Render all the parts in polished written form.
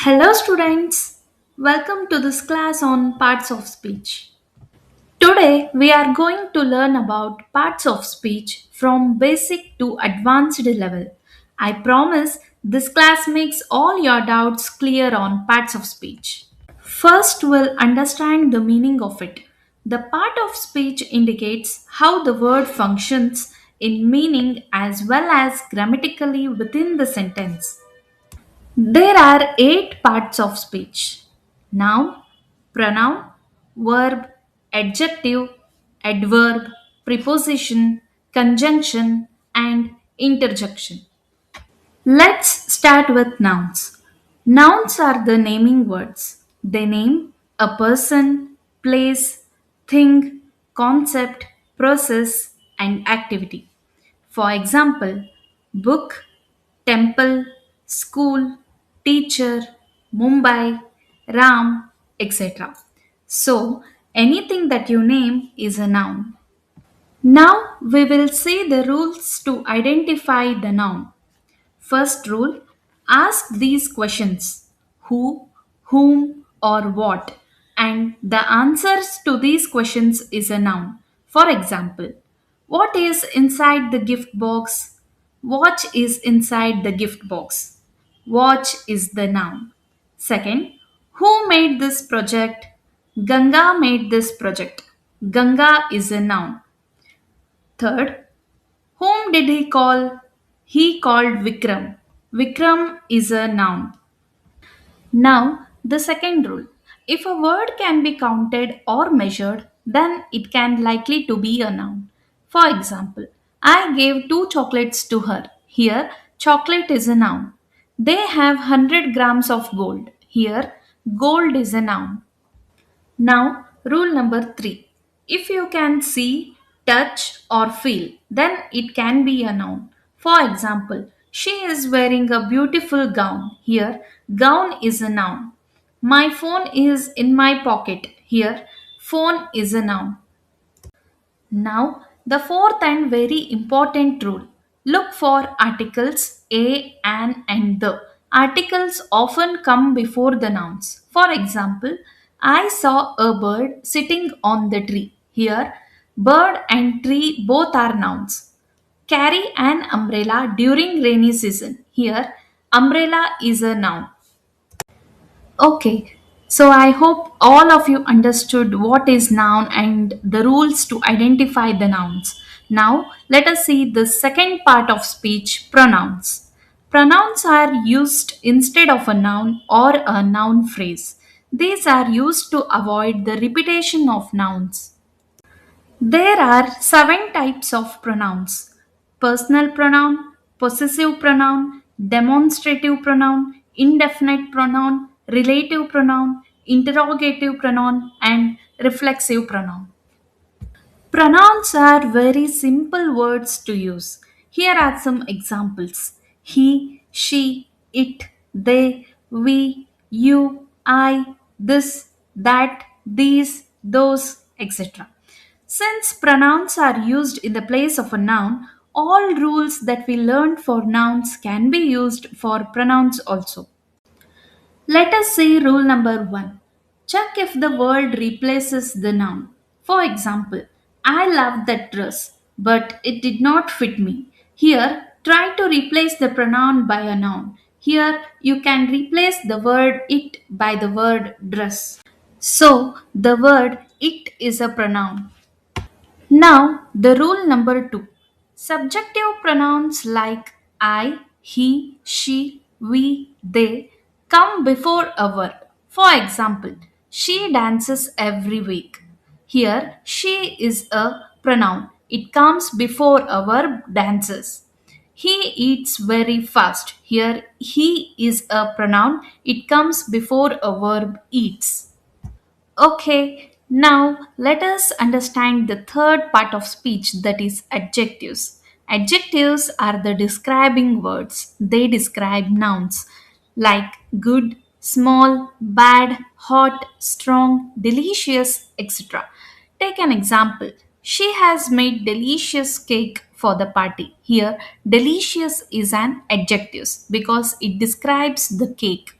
Hello, students. Welcome to this class on parts of speech. Today, we are going to learn about parts of speech from basic to advanced level. I promise this class makes all your doubts clear on parts of speech. First, we'll understand the meaning of it. The part of speech indicates how the word functions in meaning as well as grammatically within the sentence. There are eight parts of speech: noun, pronoun, verb, adjective, adverb, preposition, conjunction, and interjection. Let's start with nouns. Nouns are the naming words. They name a person, place, thing, concept, process, and activity. For example, book, temple, school, teacher, Mumbai, Ram, etc. So, anything that you name is a noun. Now, we will see the rules to identify the noun. First rule: ask these questions: who, whom, or what, and the answers to these questions is a noun. For example, what is inside the gift box? Watch is inside the gift box. Watch is the noun. Second, who made this project? Ganga made this project. Ganga is a noun. Third, whom did he call? He called Vikram. Vikram is a noun. Now, the second rule. If a word can be counted or measured, then it can likely to be a noun. For example, I gave two chocolates to her. Here, chocolate is a noun. They have 100 grams of gold. Here, gold is a noun. Now, rule number three. If you can see, touch, or feel, then it can be a noun. For example, she is wearing a beautiful gown. Here, gown is a noun. My phone is in my pocket. Here, phone is a noun. Now, the fourth and very important rule: look for articles a, an, and the. Articles often come before the nouns. For example, I saw a bird sitting on the tree. Here, bird and tree both are nouns. Carry an umbrella during rainy season. Here, umbrella is a noun. Okay, so I hope all of you understood what is noun and the rules to identify the nouns. Now, let us see the second part of speech: pronouns. Pronouns are used instead of a noun or a noun phrase. These are used to avoid the repetition of nouns. There are seven types of pronouns: personal pronoun, possessive pronoun, demonstrative pronoun, indefinite pronoun, relative pronoun, interrogative pronoun, and reflexive pronoun. Pronouns are very simple words to use. Here are some examples: he, she, it, they, we, you, I, this, that, these, those, etc. Since pronouns are used in the place of a noun, all rules that we learned for nouns can be used for pronouns also. Let us see rule number one. Check if the word replaces the noun. For example, I love that dress, but it did not fit me. Here, try to replace the pronoun by a noun. Here, you can replace the word it by the word dress. So, the word it is a pronoun. Now, the rule number two: subjective pronouns like I, he, she, we, they come before a verb. For example, she dances every week. Here, she is a pronoun. It comes before a verb dances. He eats very fast. Here, he is a pronoun. It comes before a verb eats. Okay, now let us understand the third part of speech, that is adjectives. Adjectives are the describing words. They describe nouns like good, small, bad, hot, strong, delicious, etc. Take an example. She has made delicious cake for the party. Here, delicious is an adjective because it describes the cake.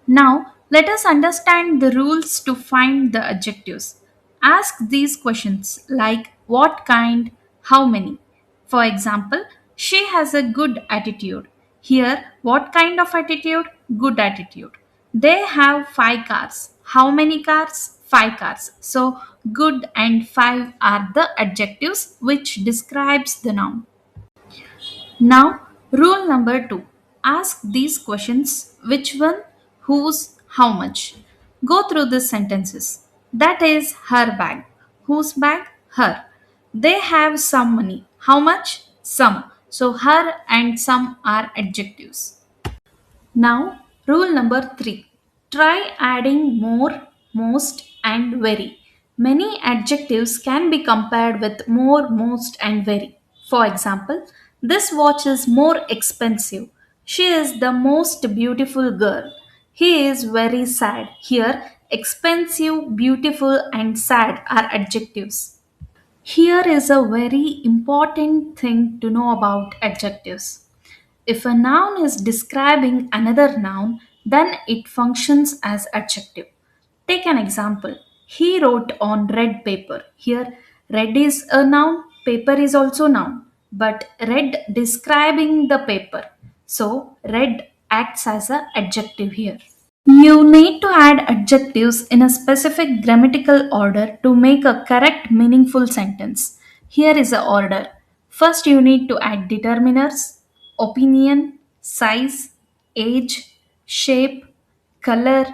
Now, let us understand the rules to find the adjectives. Ask these questions like what kind, how many. For example, she has a good attitude. Here, what kind of attitude? Good attitude. They have 5 cars. How many cars? 5 cars. So, good and 5 are the adjectives which describes the noun. Now, rule number two, ask these questions which one, whose, how much. Go through these sentences. That is her bag. Whose bag? Her. They have some money. How much? Some. So, her and some are adjectives. Now, rule number three, try adding more, most, and very. Many adjectives can be compared with more, most, and very. For example, this watch is more expensive. She is the most beautiful girl. He is very sad. Here, expensive, beautiful, and sad are adjectives. Here is a very important thing to know about adjectives. If a noun is describing another noun, then it functions as adjective. Take an example. He wrote on red paper. Here, red is a noun, paper is also noun, but red describing the paper. So, red acts as an adjective here. You need to add adjectives in a specific grammatical order to make a correct, meaningful sentence. Here is the order. First, you need to add determiners, opinion, size, age, shape, color,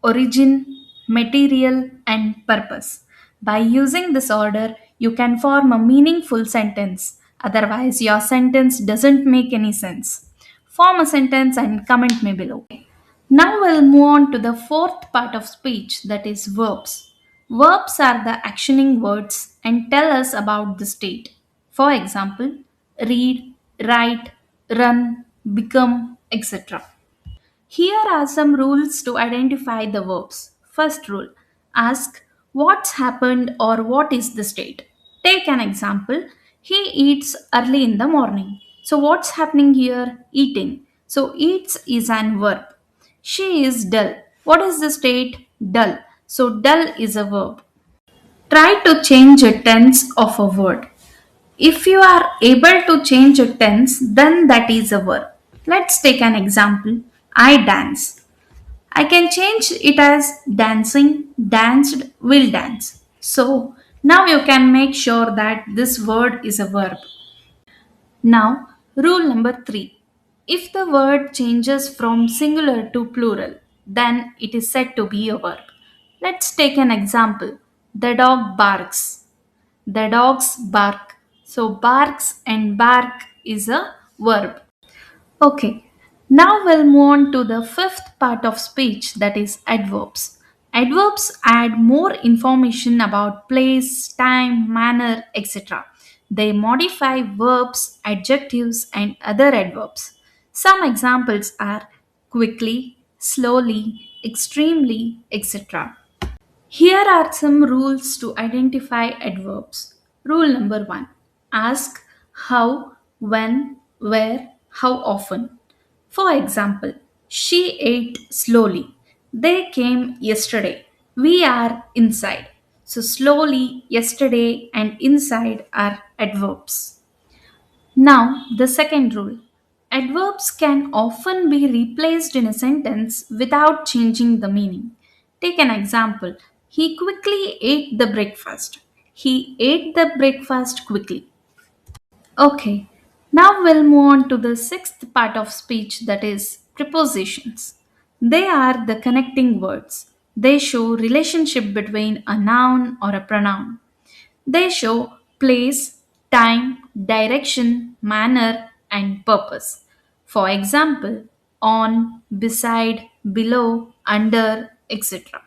origin, material, and purpose. By using this order, you can form a meaningful sentence. Otherwise, your sentence doesn't make any sense. Form a sentence and comment me below. Now we'll move on to the fourth part of speech, that is verbs. Verbs are the actioning words and tell us about the state. For example, read, write, run, become, etc. Here are some rules to identify the verbs. First rule, ask what's happened or what is the state. Take an example. He eats early in the morning. So, what's happening here? Eating. So, eats is an verb. She is dull. What is the state? Dull. So, dull is a verb. Try to change a tense of a word. If you are able to change a tense, then that is a verb. Let's take an example. I dance. I can change it as dancing, danced, will dance. So now you can make sure that this word is a verb. Now, rule number three. If the word changes from singular to plural, then it is said to be a verb. Let's take an example. The dog barks. The dogs bark. So, barks and bark is a verb. Okay, now we'll move on to the fifth part of speech, that is adverbs. Adverbs add more information about place, time, manner, etc. They modify verbs, adjectives, and other adverbs. Some examples are quickly, slowly, extremely, etc. Here are some rules to identify adverbs. Rule number one, ask how, when, where, how often. For example, she ate slowly. They came yesterday. We are inside. So, slowly, yesterday, and inside are adverbs. Now, the second rule. Adverbs can often be replaced in a sentence without changing the meaning. Take an example. He quickly ate the breakfast. He ate the breakfast quickly. Okay, now we'll move on to the sixth part of speech, that is prepositions. They are the connecting words. They show relationship between a noun or a pronoun. They show place, time, direction, manner, and purpose. For example, on, beside, below, under, etc.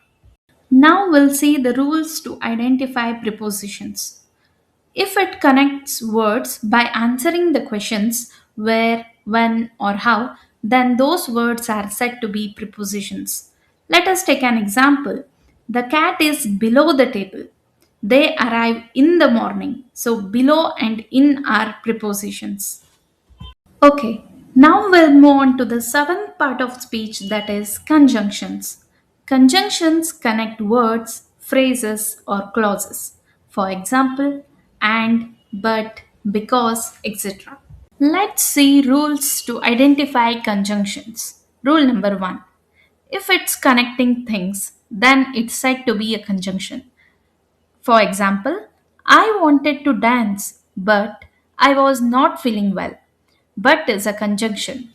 Now we'll see the rules to identify prepositions. If it connects words by answering the questions where, when, or how, then those words are said to be prepositions. Let us take an example. The cat is below the table. They arrive in the morning. So, below and in are prepositions. Okay, Now we'll move on to the seventh part of speech, that is conjunctions. Conjunctions connect words, phrases, or clauses. For example, and, but, because, etc. Let's see rules to identify conjunctions. Rule number one: if it's connecting things, then it's said to be a conjunction. For example, I wanted to dance, but I was not feeling well. But is a conjunction.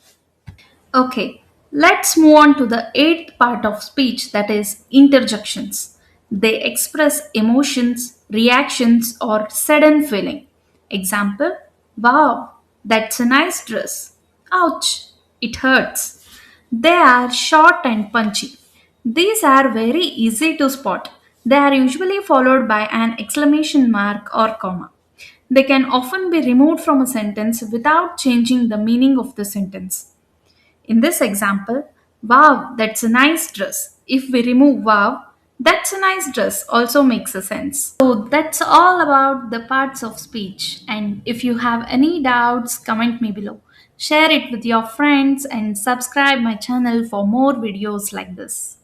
Okay, let's move on to the eighth part of speech, that is interjections. They express emotions, reactions, or sudden feeling. Example: wow, that's a nice dress. Ouch, it hurts. They are short and punchy. These are very easy to spot. They are usually followed by an exclamation mark or comma. They can often be removed from a sentence without changing the meaning of the sentence. In this example, wow, that's a nice dress. If we remove wow, that's a nice dress also makes a sense. So that's all about the parts of speech. And if you have any doubts, comment me below. Share it with your friends and subscribe my channel for more videos like this.